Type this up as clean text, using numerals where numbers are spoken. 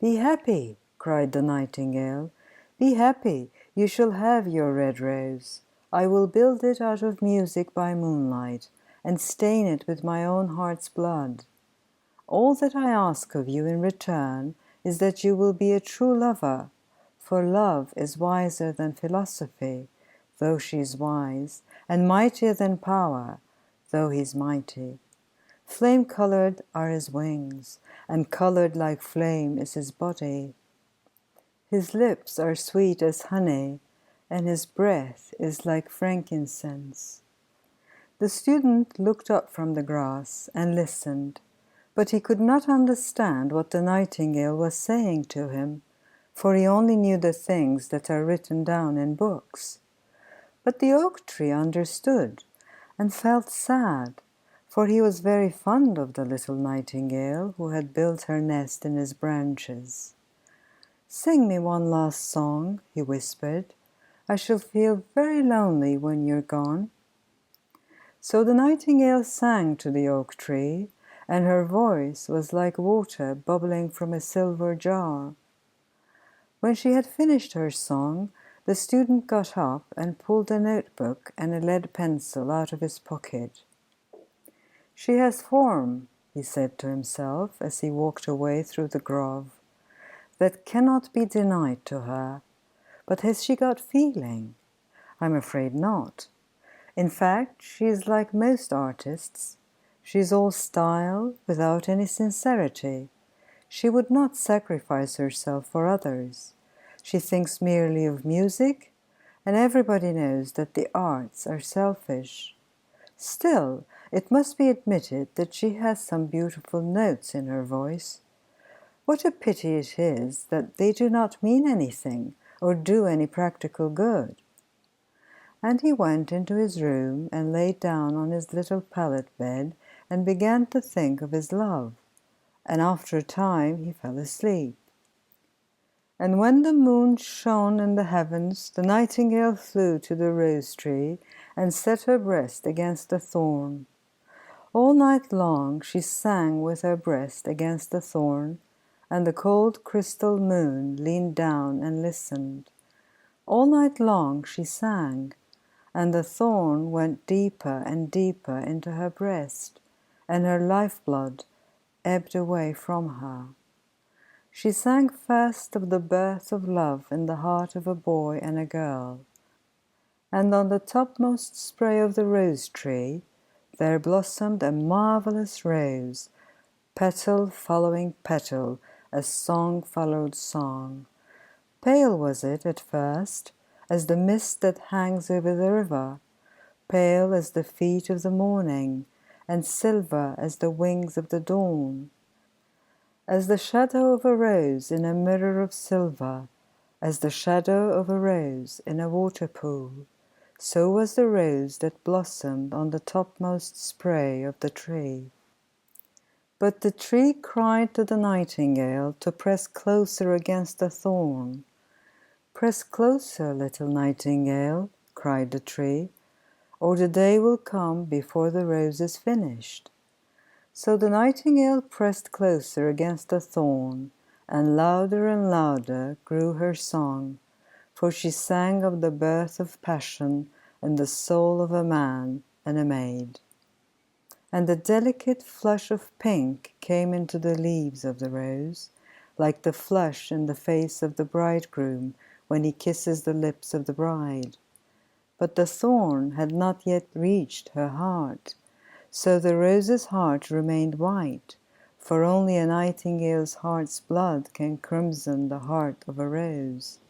"Be happy!" cried the nightingale. "Be happy! You shall have your red rose. I will build it out of music by moonlight, and stain it with my own heart's blood. All that I ask of you in return is that you will be a true lover, for love is wiser than philosophy, though she is wise, and mightier than power, though he is mighty. Flame-colored are his wings, and colored like flame is his body. His lips are sweet as honey, and his breath is like frankincense." The student looked up from the grass and listened, but he could not understand what the nightingale was saying to him, for he only knew the things that are written down in books. But the oak tree understood and felt sad, for he was very fond of the little nightingale who had built her nest in his branches. "Sing me one last song," he whispered. "I shall feel very lonely when you're gone." So the nightingale sang to the oak tree, and her voice was like water bubbling from a silver jar. When she had finished her song, the student got up and pulled a notebook and a lead pencil out of his pocket. "She has form," he said to himself as he walked away through the grove, "that cannot be denied to her. But has she got feeling? I'm afraid not. In fact, she is like most artists. She is all style, without any sincerity. She would not sacrifice herself for others. She thinks merely of music, and everybody knows that the arts are selfish. Still, it must be admitted that she has some beautiful notes in her voice. What a pity it is that they do not mean anything or do any practical good." And he went into his room and lay down on his little pallet bed and began to think of his love, and after a time he fell asleep. And when the moon shone in the heavens, the nightingale flew to the rose tree and set her breast against the thorn. All night long she sang with her breast against the thorn, and the cold crystal moon leaned down and listened. All night long she sang, and the thorn went deeper and deeper into her breast, and her lifeblood ebbed away from her. She sang first of the birth of love in the heart of a boy and a girl, and on the topmost spray of the rose tree there blossomed a marvelous rose, petal following petal, as song followed song. Pale was it at first, as the mist that hangs over the river, pale as the feet of the morning, and silver as the wings of the dawn. As the shadow of a rose in a mirror of silver, as the shadow of a rose in a water pool, so was the rose that blossomed on the topmost spray of the tree. But the tree cried to the nightingale to press closer against the thorn. "Press closer, little nightingale," cried the tree, "or the day will come before the rose is finished." So the nightingale pressed closer against the thorn, and louder grew her song, for she sang of the birth of passion in the soul of a man and a maid. And a delicate flush of pink came into the leaves of the rose, like the flush in the face of the bridegroom when he kisses the lips of the bride. But the thorn had not yet reached her heart, so the rose's heart remained white, for only a nightingale's heart's blood can crimson the heart of a rose.